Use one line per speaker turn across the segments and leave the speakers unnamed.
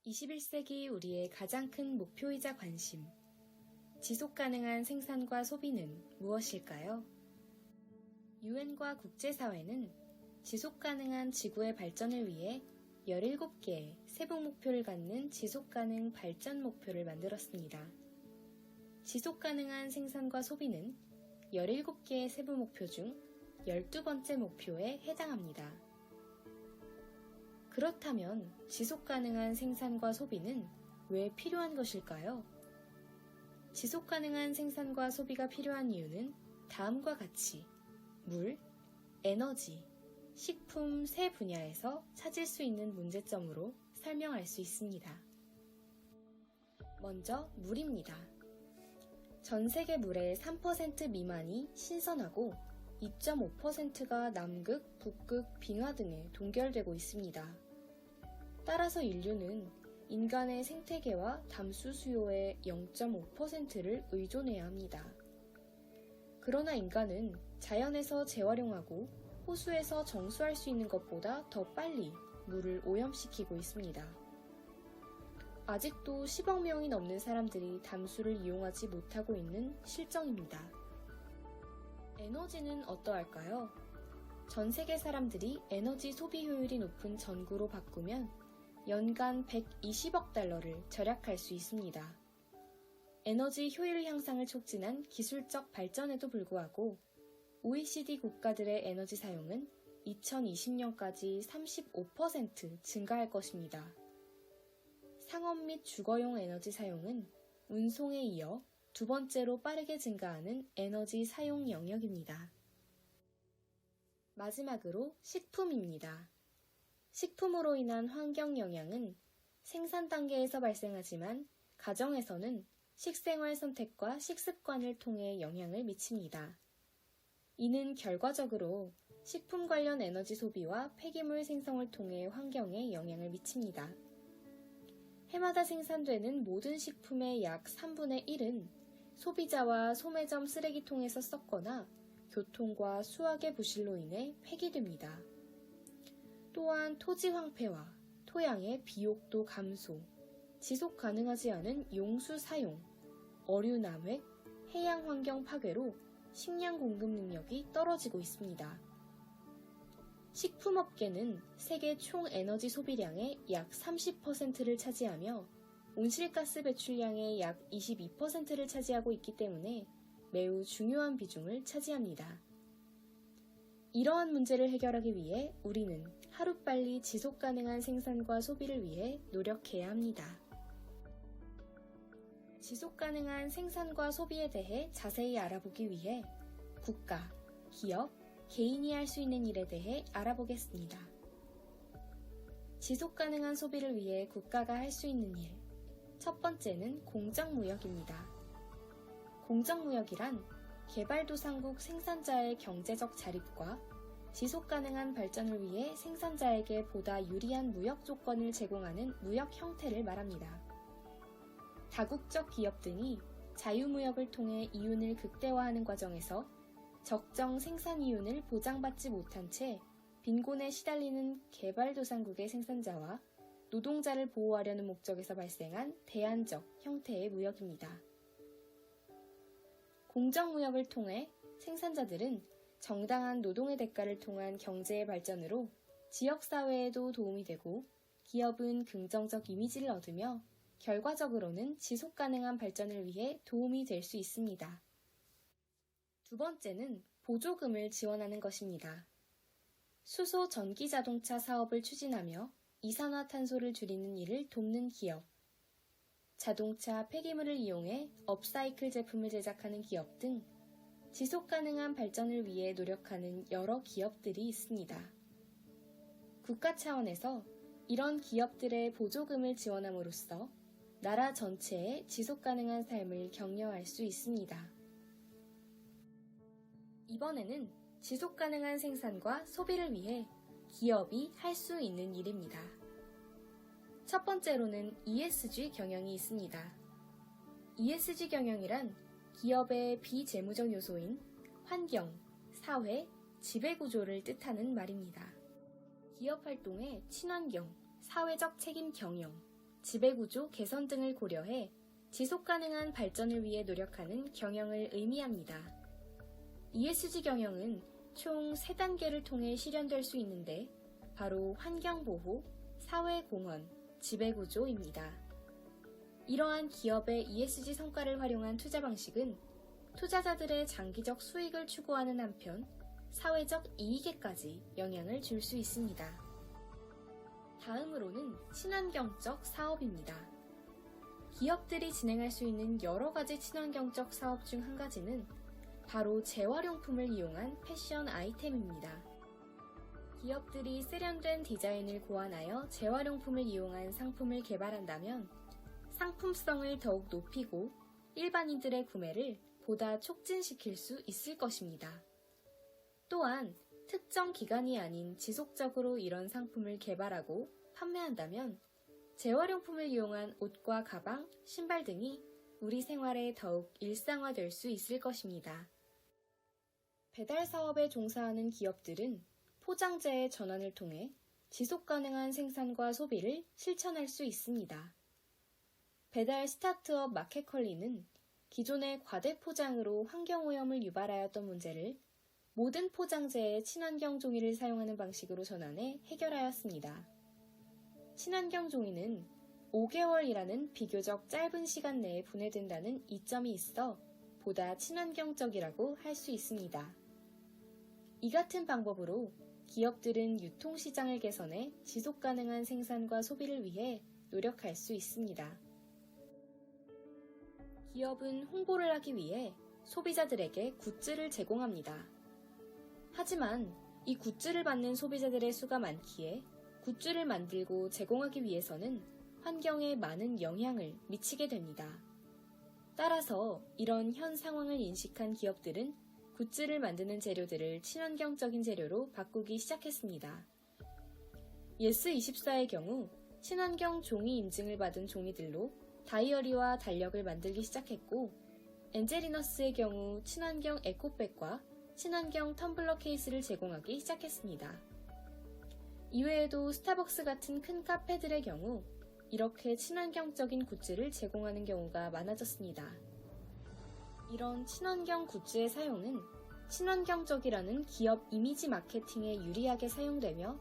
21세기 우리의 가장 큰 목표이자 관심. 지속가능한 생산과 소비는 무엇일까요? 유엔과 국제사회는 지속가능한 지구의 발전을 위해 17개의 세부 목표를 갖는 지속가능 발전 목표를 만들었습니다. 지속가능한 생산과 소비는 17개의 세부 목표 중 12번째 목표에 해당합니다. 그렇다면 지속가능한 생산과 소비는 왜 필요한 것일까요? 지속가능한 생산과 소비가 필요한 이유는 다음과 같이 물, 에너지, 식품 세 분야에서 찾을 수 있는 문제점으로 설명할 수 있습니다. 먼저 물입니다. 전 세계 물의 3% 미만이 신선하고 2.5%가 남극, 북극, 빙하 등에 동결되고 있습니다. 따라서 인류는 인간의 생태계와 담수 수요의 0.5%를 의존해야 합니다. 그러나 인간은 자연에서 재활용하고 호수에서 정수할 수 있는 것보다 더 빨리 물을 오염시키고 있습니다. 아직도 10억 명이 넘는 사람들이 담수를 이용하지 못하고 있는 실정입니다. 에너지는 어떠할까요? 전 세계 사람들이 에너지 소비 효율이 높은 전구로 바꾸면 연간 120억 달러를 절약할 수 있습니다. 에너지 효율 향상을 촉진한 기술적 발전에도 불구하고 OECD 국가들의 에너지 사용은 2020년까지 35% 증가할 것입니다. 상업 및 주거용 에너지 사용은 운송에 이어 두 번째로 빠르게 증가하는 에너지 사용 영역입니다. 마지막으로 식품입니다. 식품으로 인한 환경 영향은 생산 단계에서 발생하지만 가정에서는 식생활 선택과 식습관을 통해 영향을 미칩니다. 이는 결과적으로 식품 관련 에너지 소비와 폐기물 생성을 통해 환경에 영향을 미칩니다. 해마다 생산되는 모든 식품의 약 3분의 1은 소비자와 소매점 쓰레기통에서 썩거나 교통과 수확의 부실로 인해 폐기됩니다. 또한 토지 황폐화, 토양의 비옥도 감소, 지속 가능하지 않은 용수 사용, 어류 남획, 해양 환경 파괴로 식량 공급 능력이 떨어지고 있습니다. 식품업계는 세계 총 에너지 소비량의 약 30%를 차지하며 온실가스 배출량의 약 22%를 차지하고 있기 때문에 매우 중요한 비중을 차지합니다. 이러한 문제를 해결하기 위해 우리는 하루빨리 지속가능한 생산과 소비를 위해 노력해야 합니다. 지속가능한 생산과 소비에 대해 자세히 알아보기 위해 국가, 기업, 개인이 할 수 있는 일에 대해 알아보겠습니다. 지속가능한 소비를 위해 국가가 할 수 있는 일. 첫 번째는 공정무역입니다. 공정무역이란 개발도상국 생산자의 경제적 자립과 지속가능한 발전을 위해 생산자에게 보다 유리한 무역 조건을 제공하는 무역 형태를 말합니다. 다국적 기업 등이 자유무역을 통해 이윤을 극대화하는 과정에서 적정 생산 이윤을 보장받지 못한 채 빈곤에 시달리는 개발도상국의 생산자와 노동자를 보호하려는 목적에서 발생한 대안적 형태의 무역입니다. 공정무역을 통해 생산자들은 정당한 노동의 대가를 통한 경제의 발전으로 지역사회에도 도움이 되고 기업은 긍정적 이미지를 얻으며 결과적으로는 지속가능한 발전을 위해 도움이 될 수 있습니다. 두 번째는 보조금을 지원하는 것입니다. 수소 전기자동차 사업을 추진하며 이산화탄소를 줄이는 일을 돕는 기업, 자동차 폐기물을 이용해 업사이클 제품을 제작하는 기업 등 지속가능한 발전을 위해 노력하는 여러 기업들이 있습니다. 국가 차원에서 이런 기업들의 보조금을 지원함으로써 나라 전체의 지속가능한 삶을 격려할 수 있습니다. 이번에는 지속가능한 생산과 소비를 위해 기업이 할 수 있는 일입니다. 첫 번째로는 ESG 경영이 있습니다. ESG 경영이란 기업의 비재무적 요소인 환경, 사회, 지배구조를 뜻하는 말입니다. 기업 활동의 친환경, 사회적 책임 경영, 지배구조 개선 등을 고려해 지속가능한 발전을 위해 노력하는 경영을 의미합니다. ESG 경영은 총 3단계를 통해 실현될 수 있는데 바로 환경보호, 사회공헌, 지배구조입니다. 이러한 기업의 ESG 성과를 활용한 투자 방식은 투자자들의 장기적 수익을 추구하는 한편 사회적 이익에까지 영향을 줄 수 있습니다. 다음으로는 친환경적 사업입니다. 기업들이 진행할 수 있는 여러 가지 친환경적 사업 중 한 가지는 바로 재활용품을 이용한 패션 아이템입니다. 기업들이 세련된 디자인을 고안하여 재활용품을 이용한 상품을 개발한다면 상품성을 더욱 높이고 일반인들의 구매를 보다 촉진시킬 수 있을 것입니다. 또한 특정 기간이 아닌 지속적으로 이런 상품을 개발하고 판매한다면 재활용품을 이용한 옷과 가방, 신발 등이 우리 생활에 더욱 일상화될 수 있을 것입니다. 배달 사업에 종사하는 기업들은 포장재의 전환을 통해 지속가능한 생산과 소비를 실천할 수 있습니다. 배달 스타트업 마켓컬리는 기존의 과대 포장으로 환경오염을 유발하였던 문제를 모든 포장재에 친환경 종이를 사용하는 방식으로 전환해 해결하였습니다. 친환경 종이는 5개월이라는 비교적 짧은 시간 내에 분해된다는 이점이 있어 보다 친환경적이라고 할 수 있습니다. 이 같은 방법으로 기업들은 유통시장을 개선해 지속가능한 생산과 소비를 위해 노력할 수 있습니다. 기업은 홍보를 하기 위해 소비자들에게 굿즈를 제공합니다. 하지만 이 굿즈를 받는 소비자들의 수가 많기에 굿즈를 만들고 제공하기 위해서는 환경에 많은 영향을 미치게 됩니다. 따라서 이런 현 상황을 인식한 기업들은 굿즈를 만드는 재료들을 친환경적인 재료로 바꾸기 시작했습니다. 예스24의 경우 친환경 종이 인증을 받은 종이들로 다이어리와 달력을 만들기 시작했고, 엔젤리너스의 경우 친환경 에코백과 친환경 텀블러 케이스를 제공하기 시작했습니다. 이외에도 스타벅스 같은 큰 카페들의 경우 이렇게 친환경적인 굿즈를 제공하는 경우가 많아졌습니다. 이런 친환경 굿즈의 사용은 친환경적이라는 기업 이미지 마케팅에 유리하게 사용되며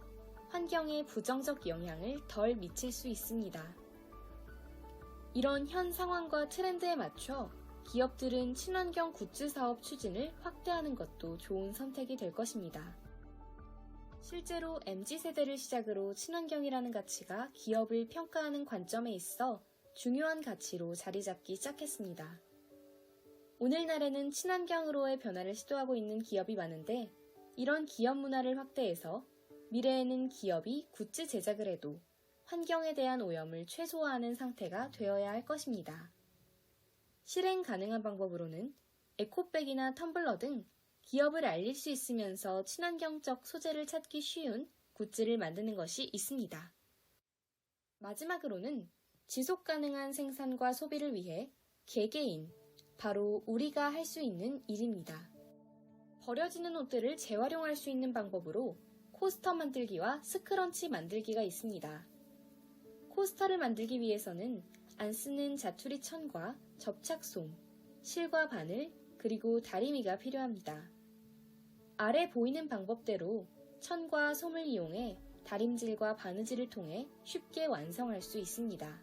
환경에 부정적 영향을 덜 미칠 수 있습니다. 이런 현 상황과 트렌드에 맞춰 기업들은 친환경 굿즈 사업 추진을 확대하는 것도 좋은 선택이 될 것입니다. 실제로 MZ세대를 시작으로 친환경이라는 가치가 기업을 평가하는 관점에 있어 중요한 가치로 자리 잡기 시작했습니다. 오늘날에는 친환경으로의 변화를 시도하고 있는 기업이 많은데 이런 기업 문화를 확대해서 미래에는 기업이 굿즈 제작을 해도 환경에 대한 오염을 최소화하는 상태가 되어야 할 것입니다. 실행 가능한 방법으로는 에코백이나 텀블러 등 기업을 알릴 수 있으면서 친환경적 소재를 찾기 쉬운 굿즈를 만드는 것이 있습니다. 마지막으로는 지속 가능한 생산과 소비를 위해 개개인, 바로 우리가 할 수 있는 일입니다. 버려지는 옷들을 재활용할 수 있는 방법으로 코스터 만들기와 스크런치 만들기가 있습니다. 코스터를 만들기 위해서는 안 쓰는 자투리 천과 접착솜, 실과 바늘, 그리고 다리미가 필요합니다. 아래 보이는 방법대로 천과 솜을 이용해 다림질과 바느질을 통해 쉽게 완성할 수 있습니다.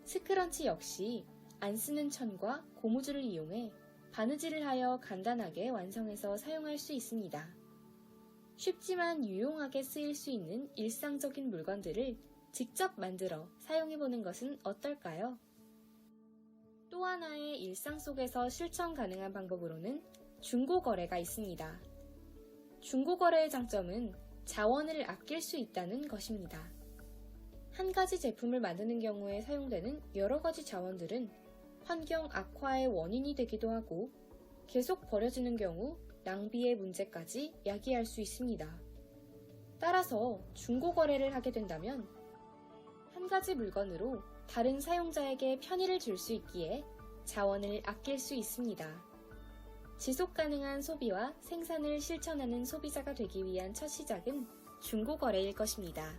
스크런치 역시 안 쓰는 천과 고무줄을 이용해 바느질을 하여 간단하게 완성해서 사용할 수 있습니다. 쉽지만 유용하게 쓰일 수 있는 일상적인 물건들을 직접 만들어 사용해보는 것은 어떨까요? 또 하나의 일상 속에서 실천 가능한 방법으로는 중고거래가 있습니다. 중고거래의 장점은 자원을 아낄 수 있다는 것입니다. 한 가지 제품을 만드는 경우에 사용되는 여러 가지 자원들은 환경 악화의 원인이 되기도 하고 계속 버려지는 경우 낭비의 문제까지 야기할 수 있습니다. 따라서 중고거래를 하게 된다면 한 가지 물건으로 다른 사용자에게 편의를 줄 수 있기에 자원을 아낄 수 있습니다. 지속 가능한 소비와 생산을 실천하는 소비자가 되기 위한 첫 시작은 중고거래일 것입니다.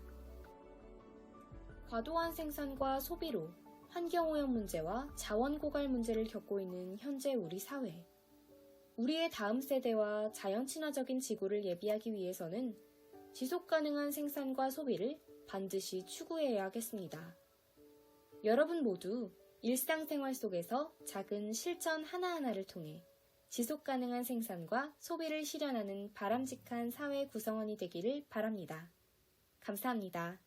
과도한 생산과 소비로 환경오염 문제와 자원 고갈 문제를 겪고 있는 현재 우리 사회. 우리의 다음 세대와 자연 친화적인 지구를 예비하기 위해서는 지속 가능한 생산과 소비를 반드시 추구해야겠습니다. 여러분 모두 일상생활 속에서 작은 실천 하나하나를 통해 지속 가능한 생산과 소비를 실현하는 바람직한 사회 구성원이 되기를 바랍니다. 감사합니다.